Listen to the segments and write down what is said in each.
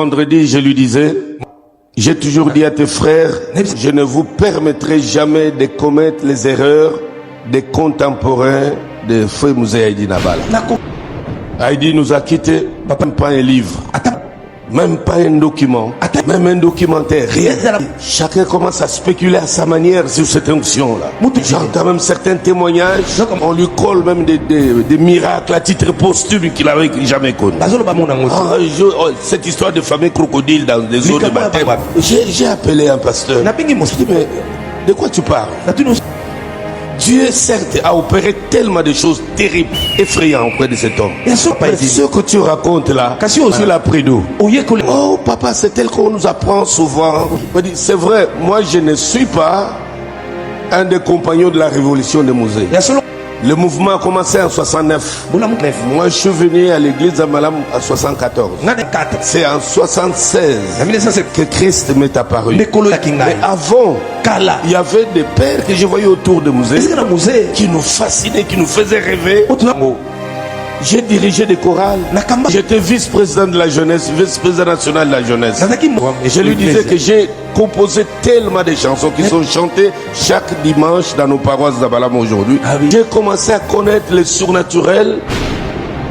Vendredi, je lui disais, j'ai toujours dit à tes frères, je ne vous permettrai jamais de commettre les erreurs des contemporains de Feu Musée Haïdi Nabala. Haïdi nous a quittés, même pas un livre, même pas un document, même un documentaire, rien. Chacun commence à spéculer à sa manière sur cette onction-là. J'entends même certains témoignages, on lui colle même des miracles à titre posthume qu'il n'avait jamais connu. Cette histoire de fameux crocodile dans des eaux de baptême. J'ai appelé un pasteur. Je dis, mais de quoi tu parles? Dieu, certes, a opéré tellement de choses terribles, effrayantes auprès de cet homme. Mais ce que tu racontes là, tu l'as pris d'où? Oh, papa, c'est tel qu'on nous apprend souvent. C'est vrai, moi je ne suis pas un des compagnons de la révolution des musées. Le mouvement a commencé en 69. Moi, je suis venu à l'église d'Amalam en 74. C'est en 76 que Christ m'est apparu. Mais avant, il y avait des pères que je voyais autour de musées qui nous fascinaient, qui nous faisaient rêver. J'ai dirigé des chorales. J'étais vice-président de la jeunesse, vice-président national de la jeunesse. Et je lui disais que j'ai composé tellement de chansons qui sont chantées chaque dimanche dans nos paroisses d'Abalam aujourd'hui. J'ai commencé à connaître le surnaturel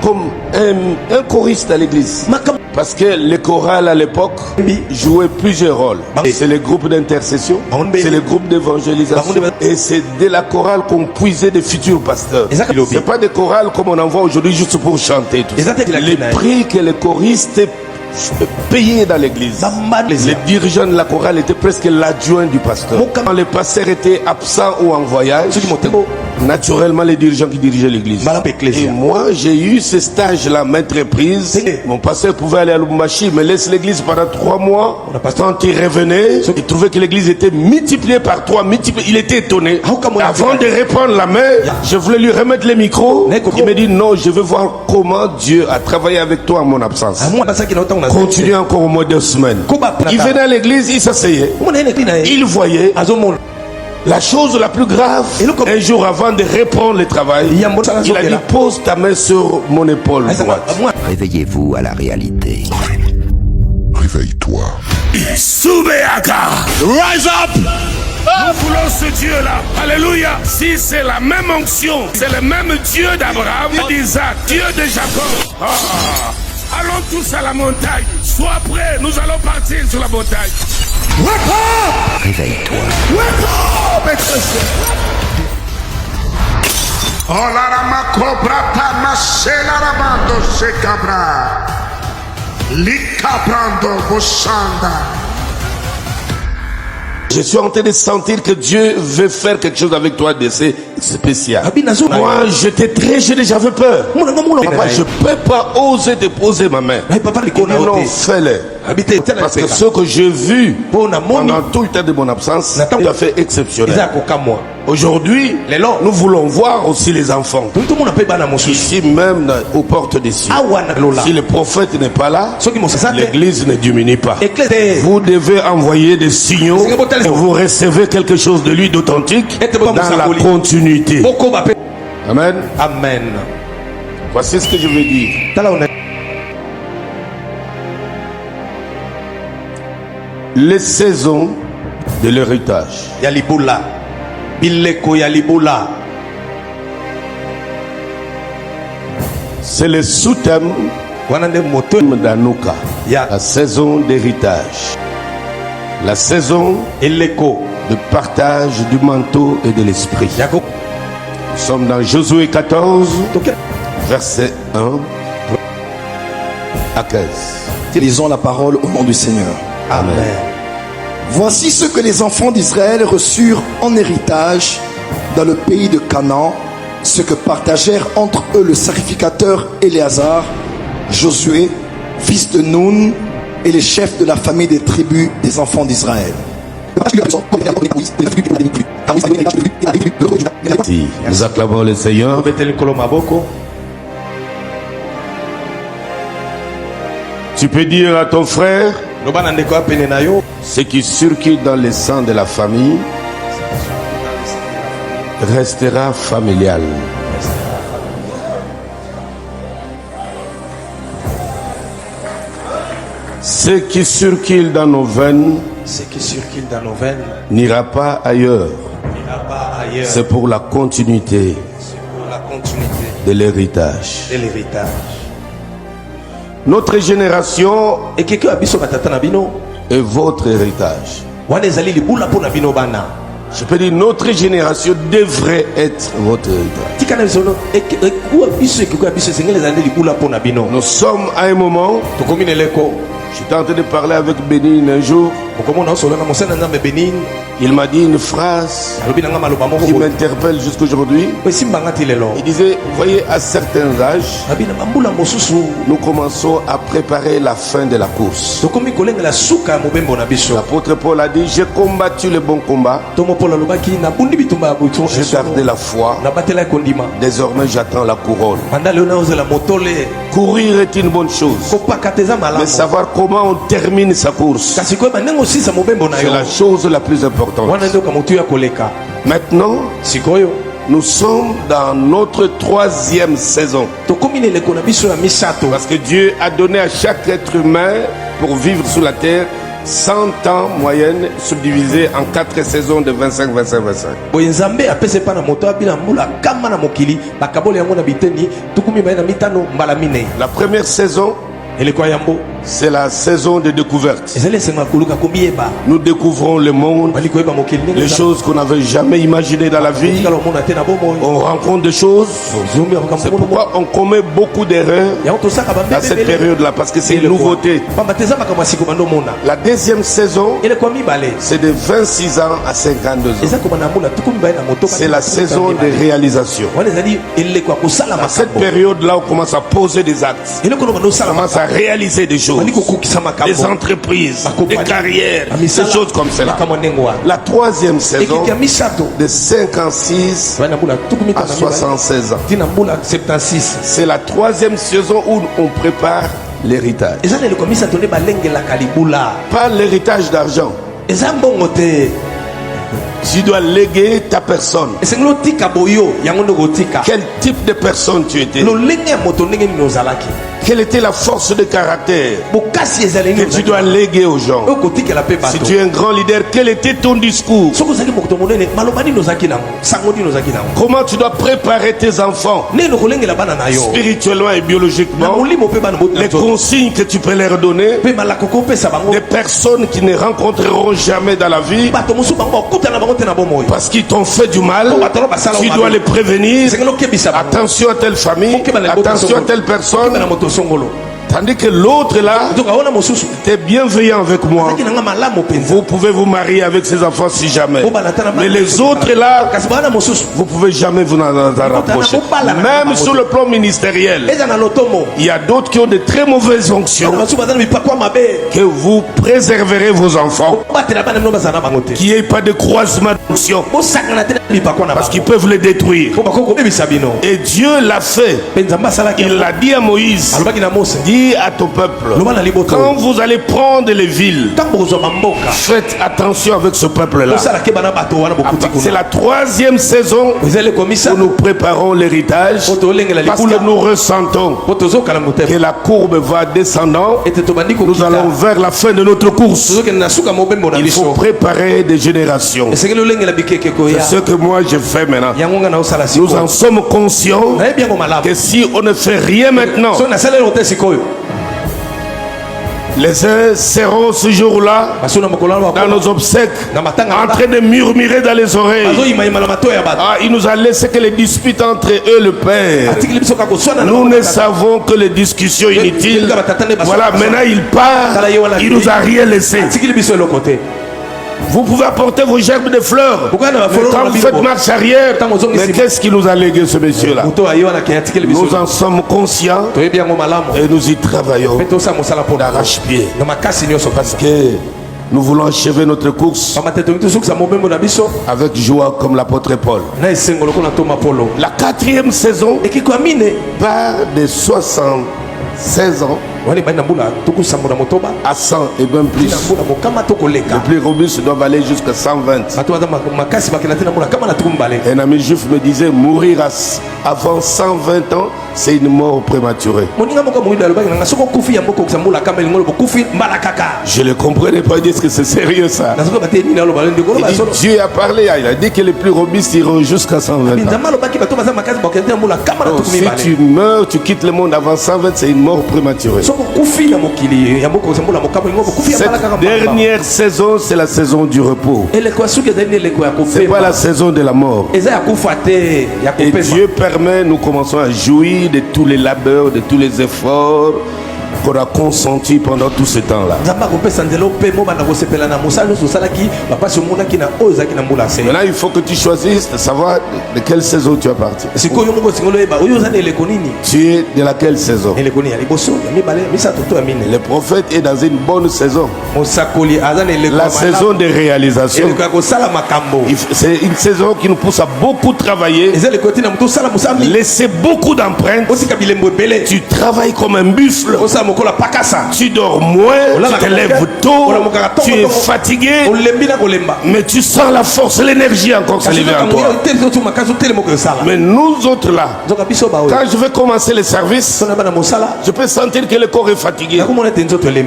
comme un choriste à l'église. Parce que les chorales à l'époque jouaient plusieurs rôles. C'est les groupes d'intercession, c'est les groupes d'évangélisation. Et c'est de la chorale qu'on puisait des futurs pasteurs. C'est pas des chorales comme on en voit aujourd'hui juste pour chanter. Tout ça. Les prix que les choristes payaient dans l'église. Les dirigeants de la chorale étaient presque l'adjoint du pasteur. Quand les pasteurs étaient absents ou en voyage, naturellement les dirigeants qui dirigeaient l'église. Et moi j'ai eu ce stage-là, maîtrise. Mon pasteur pouvait aller à Lubumbashi, me laisse l'église pendant 3 mois. Quand il revenait, il trouvait que l'église était multipliée par 3, il était étonné. Avant de reprendre la main, je voulais lui remettre les micros. Il me dit non, je veux voir comment Dieu a travaillé avec toi en mon absence. Continue encore au moins 2 semaines. Il venait à l'église, il s'asseyait. Il voyait. La chose la plus grave, un jour avant de reprendre le travail, il a dit pose ta main sur mon épaule droite. Réveillez-vous à la réalité. Réveille-toi. Soubeaka, rise up. Nous voulons ce Dieu-là. Alléluia. Si c'est la même onction, c'est le même Dieu d'Abraham, d'Isaac, Dieu de Jacob. Allons tous à la montagne. Sois prêts, nous allons partir sur la montagne. Wake up! Réveille-toi. Wake up! Oh la rama cobra tamasela ramando se cabra. Licabrando bossanda. Je suis en train de sentir que Dieu veut faire quelque chose avec toi de spécial. Moi, j'étais très jeune, j'avais peur. Papa, je ne peux pas oser déposer ma main. Non, fais-le. Parce que ce que j'ai vu pendant tout le temps de mon absence, il a fait exceptionnel. Aujourd'hui, nous voulons voir aussi les enfants. Ici même aux portes des cieux. Si le prophète n'est pas là, l'église ne diminue pas. Vous devez envoyer des signaux et vous recevez quelque chose de lui d'authentique dans la continuité. Amen. Amen. Voici ce que je veux dire. Les saisons de l'héritage. Yaliboula. Bileko Yaliboula. C'est le sous-thème d'Anouka. La saison d'héritage. La saison de partage du manteau et de l'esprit. Nous sommes dans Josué 14, verset 1 à 15. Lisons la parole au nom du Seigneur. Amen. Voici ce que les enfants d'Israël reçurent en héritage dans le pays de Canaan, ce que partagèrent entre eux le sacrificateur Éléazar, Josué, fils de Nun, et les chefs de la famille des tribus des enfants d'Israël. Si nous acclamons le Seigneur. Tu peux dire à ton frère ce qui circule dans le sang de la famille restera familial. Ce qui circule dans nos veines Ce qui circule dans nos veines n'ira pas ailleurs. n'ira pas ailleurs. C'est pour la continuité C'est pour la continuité de l'héritage. de l'héritage. Notre génération Et quelqu'un a biso batata na bino. est votre héritage. Wana ezali libula po na bino bana. Je peux dire notre génération devrait être votre héritage. Tika na biso no ekuwa biso ekekuwa biso esengeli ezali libula po na bino. Nous sommes à un moment, Tokomi neleko. j'étais en train de parler avec Bénin un jour, Okomona osola na mosana nzambe Benin. il m'a dit une phrase Alobi na nga maloba moko qui boye. m'interpelle jusqu'aujourd'hui. Esimbanga ti lelo. Il disait, vous voyez, à certains âges, Abi na bambula mosusu. nous commençons à préparer la fin de la course. Tokomi kolengela suka ya mobembo na biso. L'apôtre Paul a dit, j'ai combattu le bon combat, Tomo Paul alobaki nabundi bitumba ya butu. j'ai gardé la foi, Nabatela kondima. désormais j'attends la couronne. Banda leo na ozela motole. Courir est une bonne chose, Kopaka teza mais malamu. savoir comment on termine sa course, Kasi koyeba ndenge osisa mobembo na c'est yo. la chose la plus importante. Wana ndio kamotu ya koleka. Maintenant, Sikoyo nous sommes dans notre 3e saison, tokomi neleko na biso ya misato. parce que Dieu a donné à chaque être humain pour vivre sur la terre 100 ans moyenne subdivisé en 4 saisons de 25, 25, 25. Boye nzambe apese pa na moto abila mbula kama na mokili bakaboli yango na biteni tukumi baye na mitano mbala mine. La première saison, Eleko ya yambo c'est la saison de découverte. ezali esenga koluka komieba Nous découvrons le monde, bali koyeba mokili les choses qu'on n'avait jamais imaginées dans la vie. kala omona te na bomoi On rencontre des choses. zombi ya C'est makambo pourquoi on commet beaucoup d'erreurs yango tosaka dans cette période-là, parce que c'est une nouveauté. pamba te eza makambo ya siko bando mona La deuxième saison, eleko ya mibale c'est de 26 ans à 52 ans. eza koma na mbula tukumi baye na moto C'est la saison de réalisation. wana ezali eleko ya kosala Dans cette makambo période-là, on commence à poser des actes. eleko no bando On osala commence à réaliser des choses. bali kokokisa Des makambo entreprises, des carrières, des choses comme cela. makambo ndenge wana La troisième saison, ekiki ya misato de 56 baye na mbula tukumi à 76 ans. tina mbula 76 C'est la troisième saison où on prépare l'héritage. eza na eleko ya misato nde balengelaka libula Pas l'héritage d'argent. eza mbongo te Tu dois léguer ta personne. esengeli otika boyo yango nde kotika Quel type de personne tu étais? lolenge ya moto ndenge nini ozalaki Quelle était la force de caractère bokasi ezali que nini tu dois léguer aux gens? oyo kotikela mpe Si bato tu es un grand leader, quel était ton discours? soki ozalaki moto monene maloba nini ozalaki nango sango nini ozalaki nango Comment tu dois préparer tes enfants nini kolengela bana na yo spirituellement et na biologiquement? molimo mpe bana Les boto consignes que tu peux leur donner, mpe malako kopesa bango des personnes qui ne rencontreront jamais dans la vie bato mosusu bango bakutana bango te na bomoi parce qu'ils t'ont fait du mal. Tu dois les prévenir. esengeli okebisa bango Attention à telle famille, attention à telle personne. na moto songolo Tandis que l'autre là, donc aona mosusu t'es bienveillant avec moi. azalaki nanga malamu mpenza Vous pouvez vous marier avec ses enfants si jamais. Obalata na bana Mais les mosusu. autres là, kasi bana mosusu vous pouvez jamais vous en rapprocher. Même sur le plan ministériel, eza na lotomo il y a d'autres qui ont de très mauvaises fonctions basusu baza na mipakwa mabe que vous préserverez vos enfants. batela bana bino bazala na bango te Qu'il n'y ait pas de croisement de fonctions bosakana te na mipakwa na parce qu'ils bango peuvent les détruire. po bakoki kobebisa bino Et Dieu l'a fait. mpe nzambe asalaki Il l'a dit à Moïse. alobaki na mose Dis à ton peuple, loba na liboto quand vous allez prendre les villes, ntango bokozwa bamboka faites attention avec ce peuple-là. osalaki bana bato wana bokuti C'est kuna la troisième saison ezali komisa où nous préparons l'héritage po tolengela parce libula que nous ressentons po tozokala que motema la courbe va descendant. ete tobandi Nous allons kokita vers la fin de notre course. tozokende na suka mobembo na Il faut biso préparer des générations. esengeli olengela bikeke C'est koya ce que moi je fais maintenant. yango nga na osala Nous en sikoyo sommes conscients nayebi yango malamu que si on ne fait rien maintenant, so nasaleli te sikoyo les uns seront ce jour-là baso na mokolo wana dans nos obsèques na matanga en train de murmurer dans les oreilles. bazoyimayima na matoi ya bato Ah, il nous a laissé que les disputes entre eux et le Père. atikili biso kaka koswana na Nous bango ne kaka. savons que les discussions inutiles. Voilà, maintenant il part. Il nous a rien laissé. atikili biso eloko te Vous pouvez apporter vos gerbes de fleurs. Mais quand vous faites marche arrière, mais qu'est-ce qui nous a légué ce monsieur-là? moto aye wana ke atikili biso Nous en sommes conscients toyebi yango malamu et nous y travaillons mpe tosala mosala mpo na d'arrache-pied. na makasi nyonso Parce que nous voulons achever notre course pamba te tongi tosukisa mobembo na biso avec joie comme l'apôtre Paul. na esengo lokola toma La 4e saison ekiko ya mine part de 76 ans à 100 et bien plus. Les plus robustes doivent aller jusqu'à 120. Un ami juif me disait mourir avant 120 ans, c'est une mort prématurée. Je ne comprenais pas, dire que c'est sérieux ça. Il dit, Dieu a parlé, il a dit que les plus robustes iront jusqu'à 120 ans. Donc, si tu meurs, tu quittes le monde avant 120, c'est une mort prématurée. Cette dernière saison, c'est la saison du repos. C'est pas la saison de la mort. Et Dieu permet, nous commençons à jouir de tous les labeurs, de tous les efforts qu'on a consenti pendant tout ce temps-là. Maintenant, il faut que tu choisisses de savoir de quelle saison tu es parti. Tu es de laquelle saison? Le prophète est dans une bonne saison. La saison de réalisation. C'est une saison qui nous pousse à beaucoup travailler, laisser beaucoup d'empreintes. Tu travailles comme un buffle. Tu dors moins, tu te lèves tôt, tu es fatigué, mais tu sens la force, l'énergie encore s'élever en toi. Mais nous autres là, quand je vais commencer le service, je peux sentir que le corps est fatigué.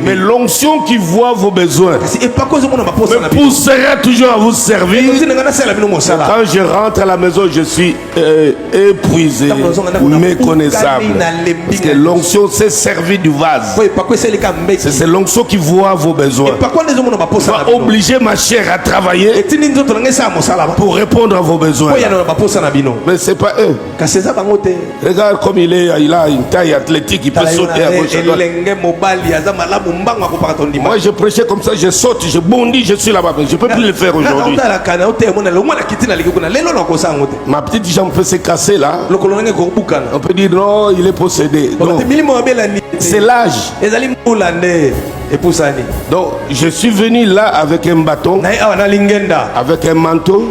Mais l'onction qui voit vos besoins me poussera toujours à vous servir. Quand je rentre à la maison, je suis épuisé, méconnaissable. Parce que l'onction s'est servie du vase. C'est l'onction qui voit vos besoins. Va obliger ma chair à travailler pour répondre à vos besoins. Mais c'est pas eux. Regarde comme il a une taille athlétique, il peut sauter à gauche à droite. Moi je prêchais comme ça, je saute, je bondis, je suis là-bas. Je ne peux plus le faire aujourd'hui. Ma petite jambe peut se casser là. On peut dire non, il est possédé. C'est l'âge. Donc je suis venu là avec un bâton, avec un manteau,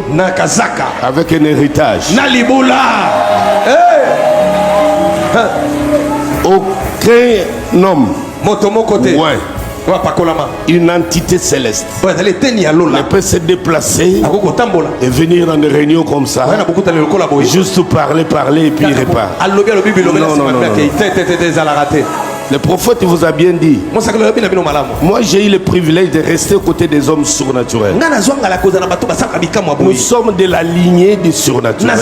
avec un héritage. Aucun homme, ouais, une entité céleste ne peut se déplacer et venir dans des réunions comme ça, juste parler et puis il repart. Non. Le prophète vous a bien dit. Moi j'ai eu le privilège de rester aux côtés des hommes surnaturels. Nous sommes de la lignée des surnaturels.